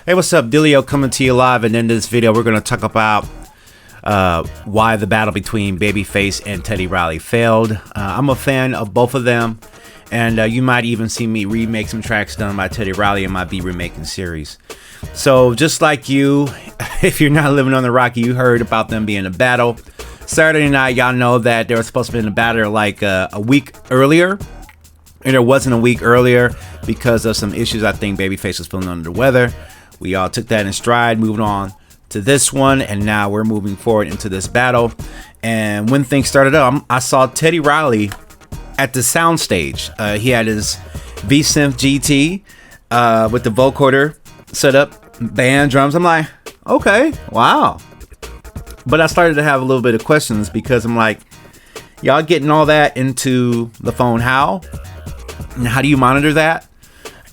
Hey, what's up? Dillio coming to you live, and in this video we're going to talk about why the battle between Babyface and Teddy Riley failed. I'm a fan of both of them, and you might even see me remake some tracks done by Teddy Riley in my Be Remaking series. So just like you, if you're not living on the Rocky, you heard about them being in a battle. Saturday night, y'all know that they were supposed to be in a battle like a week earlier. And there wasn't a week earlier because of some issues. I think Babyface was feeling under the weather. We all took that in stride, moving on to this one, and now we're moving forward into this battle. And when things started up, I saw Teddy Riley at the soundstage. He had his V-Synth GT with the vocoder set up, band drums. I'm like, okay, wow. But I started to have a little bit of questions because I'm like, y'all getting all that into the phone? How? And how do you monitor that?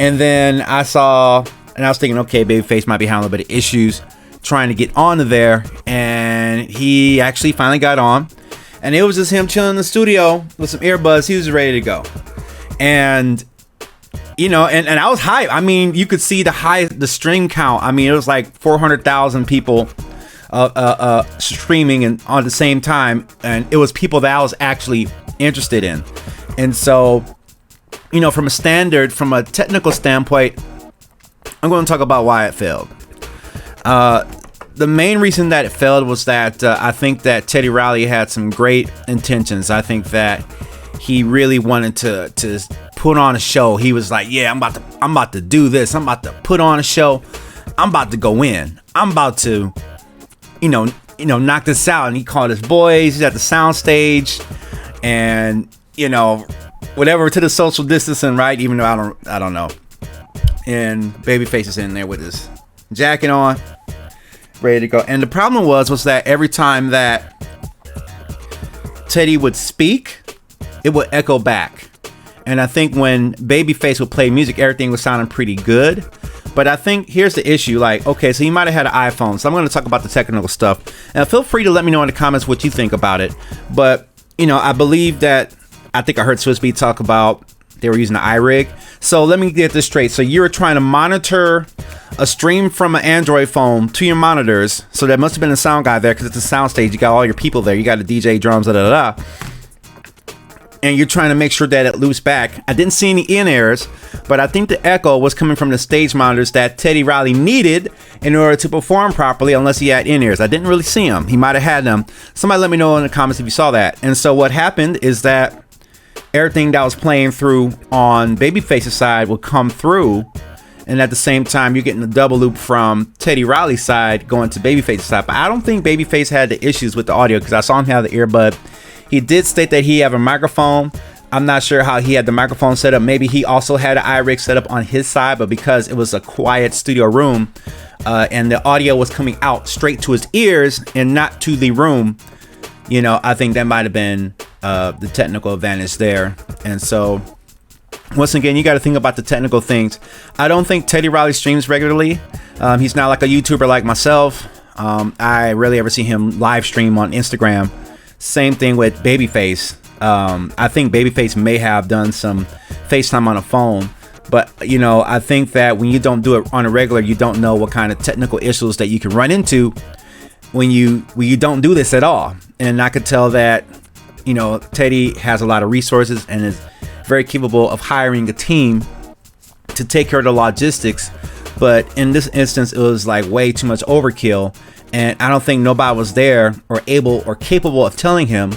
And then I saw, and I was thinking, okay, Babyface might be having a little bit of issues trying to get onto there. And he actually finally got on. And it was just him chilling in the studio with some earbuds. He was ready to go. And, you know, and I was hyped. I mean, you could see the stream count. I mean, it was like 400,000 people streaming and on the same time. And it was people that I was actually interested in. And so, you know, from a technical standpoint, I'm going to talk about why it failed. The main reason that it failed was that I think that Teddy Riley had some great intentions. I think that he really wanted to put on a show. He was like, yeah, I'm about to do this. I'm about to put on a show. I'm about to go in. I'm about to, you know, knock this out. And he called his boys. He's at the sound stage, and, you know, whatever, to the social distancing, right? Even though I don't know. And Babyface is in there with his jacket on, ready to go. And the problem was that every time that Teddy would speak, it would echo back. And I think when Babyface would play music, everything was sounding pretty good. But I think here's the issue. Like, okay, so he might have had an iPhone. So I'm going to talk about the technical stuff. And feel free to let me know in the comments what you think about it. But, you know, I believe that, I think I heard Swiss Beat talk about they were using the iRig. So let me get this straight. So you were trying to monitor a stream from an Android phone to your monitors. So there must have been a sound guy there because it's a sound stage. You got all your people there. You got a DJ, drums, and you're trying to make sure that it loops back. I didn't see any in-airs, but I think the echo was coming from the stage monitors that Teddy Riley needed in order to perform properly, unless he had in-ears. I didn't really see them. He might have had them. Somebody let me know in the comments if you saw that. And so what happened is that everything that was playing through on Babyface's side would come through, and at the same time you're getting a double loop from Teddy Riley's side going to Babyface's side. But I don't think Babyface had the issues with the audio because I saw him have the earbud. He did state that he had a microphone. I'm not sure how he had the microphone set up. Maybe he also had an iRig set up on his side, but because it was a quiet studio room and the audio was coming out straight to his ears and not to the room, you know, I think that might have been the technical advantage there. And so once again, you got to think about the technical things. I don't think Teddy Riley streams regularly. He's not like a YouTuber like myself. I rarely ever see him live stream on Instagram. Same thing with Babyface. I think Babyface may have done some FaceTime on a phone, but you know, I think that when you don't do it on a regular, you don't know what kind of technical issues that you can run into when you don't do this at all. And I could tell that, you know, Teddy has a lot of resources and is very capable of hiring a team to take care of the logistics. But in this instance, it was like way too much overkill. And I don't think nobody was there or able or capable of telling him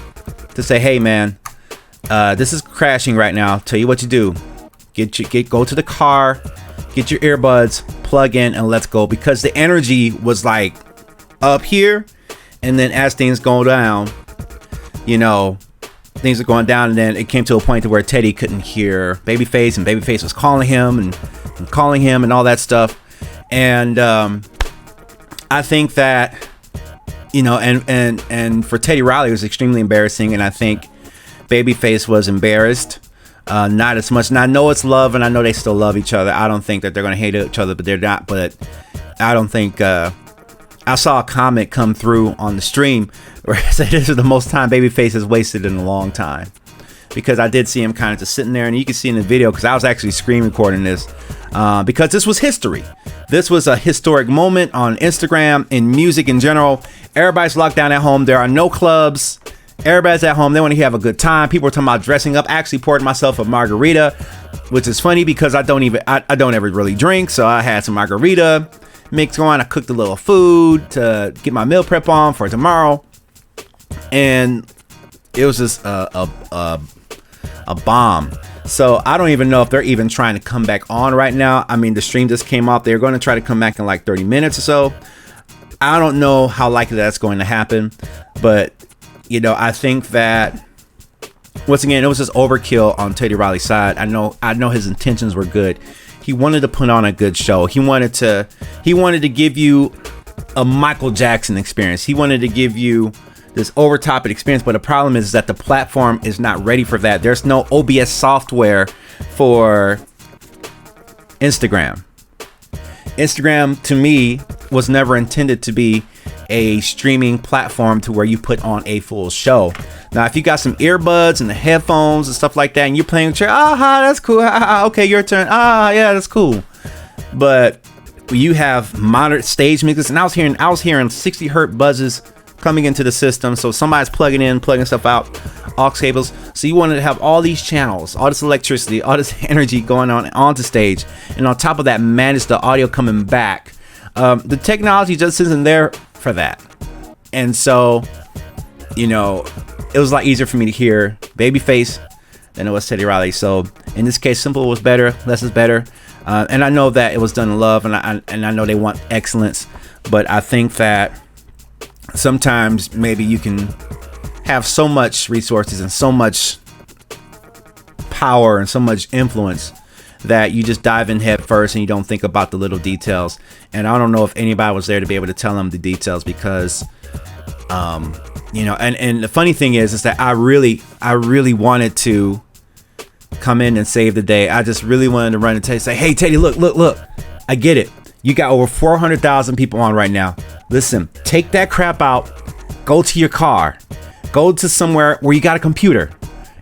to say, hey, man, this is crashing right now. Tell you what you do. Go to the car, get your earbuds, plug in, and let's go. Because the energy was like up here. And then as things go down, you know, things are going down. And then it came to a point to where Teddy couldn't hear Babyface. And Babyface was calling him and calling him and all that stuff. And I think that, you know, and for Teddy Riley, it was extremely embarrassing. And I think Babyface was embarrassed. Not as much. And I know it's love, and I know they still love each other. I don't think that they're going to hate each other, but they're not. But I don't think... I saw a comment come through on the stream where it said this is the most time Babyface has wasted in a long time. Because I did see him kind of just sitting there, and you can see in the video, because I was actually screen recording this. because this was history. This was a historic moment on Instagram, in music in general. Everybody's locked down at home. There are no clubs. Everybody's at home. They want to have a good time. People are talking about dressing up. I actually poured myself a margarita, which is funny because I don't ever really drink. So I had some margarita mix going. I cooked a little food to get my meal prep on for tomorrow. And it was just a bomb. So I don't even know if they're even trying to come back on right now. I mean, the stream just came off. They're going to try to come back in like 30 minutes or so. I don't know how likely that's going to happen, but you know, I think that once again, it was just overkill on Teddy Riley's side. I know his intentions were good. He wanted to put on a good show. He wanted to give you a Michael Jackson experience. He wanted to give you this over top experience, but the problem is that the platform is not ready for that. There's no OBS software for Instagram. Instagram, to me, was never intended to be a streaming platform to where you put on a full show. Now, if you got some earbuds and the headphones and stuff like that, and you're playing chair, that's cool. Okay, your turn. Yeah, that's cool. But you have moderate stage mixes, and I was hearing 60 hertz buzzes coming into the system. So somebody's plugging stuff out, aux cables. So you wanted to have all these channels, all this electricity, all this energy going on onto stage, and on top of that, manage the audio coming back. The technology just isn't there for that. And so, you know, it was a lot easier for me to hear Babyface than it was Teddy Riley. So in this case, simple was better, less is better. And I know that it was done in love, and I know they want excellence, but I think that sometimes maybe you can have so much resources and so much power and so much influence that you just dive in head first and you don't think about the little details. And I don't know if anybody was there to be able to tell them the details, because you know, and the funny thing is that I really wanted to come in and save the day. I just really wanted to run and say, hey Teddy, look, I get it. You got over 400,000 people on right now. Listen, take that crap out, go to your car, go to somewhere where you got a computer,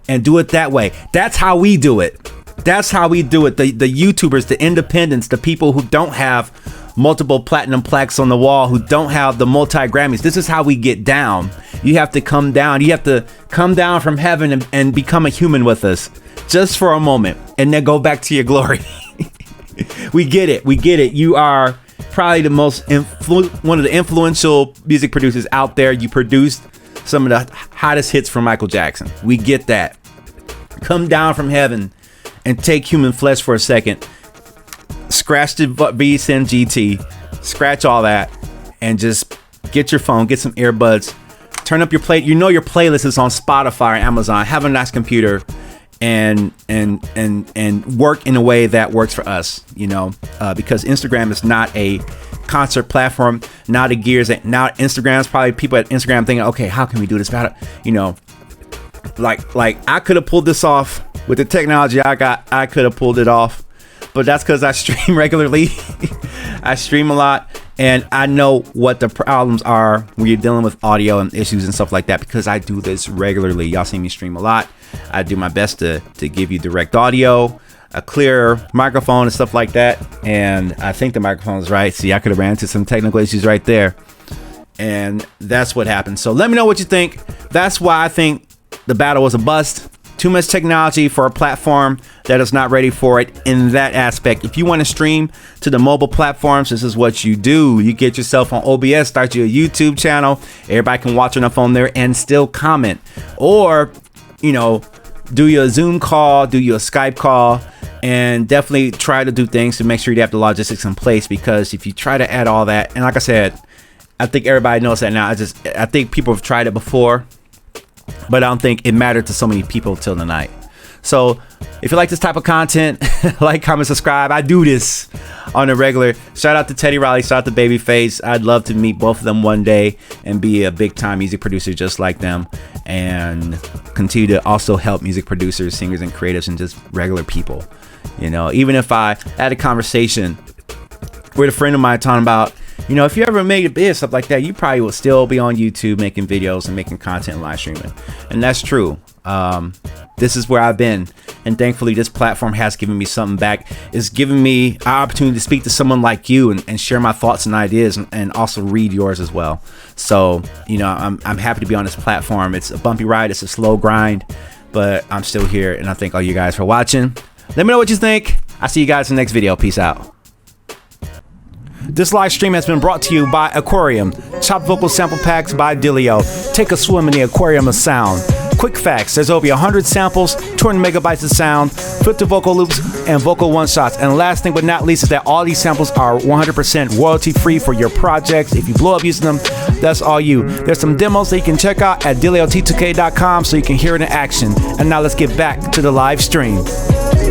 and do it that way. That's how we do it. That's how we do it. The YouTubers, the independents, the people who don't have multiple platinum plaques on the wall, who don't have the multi-Grammys. This is how we get down. You have to come down. You have to come down from heaven and become a human with us just for a moment, and then go back to your glory. We get it. You are probably the most one of the influential music producers out there. You produced some of the hottest hits from Michael Jackson. We get that. Come down from heaven and take human flesh for a second. Scratch the VSN GT, scratch all that, and just get your phone, get some earbuds, turn up your play. You know your playlist is on Spotify or Amazon. Have a nice computer, and work in a way that works for us. You know, because Instagram is not a concert platform. Now the gears that now Instagram's probably people at Instagram thinking, okay, how can we do this better? You know, like I could have pulled this off with the technology I got. I could have pulled it off, but that's because I stream regularly. I stream a lot, and I know what the problems are when you're dealing with audio and issues and stuff like that, because I do this regularly. Y'all see me stream a lot. I do my best to give you direct audio, a clear microphone and stuff like that. And I think the microphone is right. See, I could have ran into some technical issues right there, and that's what happened. So let me know what you think. That's why I think the battle was a bust. Too much technology for a platform that is not ready for it in that aspect. If you want to stream to the mobile platforms, this is what you do. You get yourself on OBS, start your YouTube channel. Everybody can watch on their phone there and still comment. Or, you know, do your Zoom call, do your Skype call, and definitely try to do things to make sure you have the logistics in place. Because if you try to add all that, and like I said, I think everybody knows that now. I think people have tried it before, but I don't think it mattered to so many people till tonight. So if you like this type of content, like, comment, subscribe. I do this on a regular. Shout out to Teddy Riley, shout out to Babyface. I'd love to meet both of them one day and be a big time music producer just like them, and continue to also help music producers, singers, and creatives, and just regular people. You know, even if I had a conversation with a friend of mine talking about, you know, if you ever made a bid, stuff like that, you probably will still be on YouTube making videos and making content and live streaming. And that's true. this is where I've been. And thankfully, this platform has given me something back. It's given me an opportunity to speak to someone like you and share my thoughts and ideas, and also read yours as well. So, you know, I'm happy to be on this platform. It's a bumpy ride. It's a slow grind, but I'm still here. And I thank all you guys for watching. Let me know what you think. I'll see you guys in the next video. Peace out. This live stream has been brought to you by Aquarium. Chopped vocal sample packs by Dillio. Take a swim in the aquarium of sound. Quick facts, there's over 100 samples, 200 megabytes of sound, 50 vocal loops, and vocal one-shots. And last thing but not least is that all these samples are 100% royalty-free for your projects. If you blow up using them, that's all you. There's some demos that you can check out at DillioT2K.com so you can hear it in action. And now let's get back to the live stream.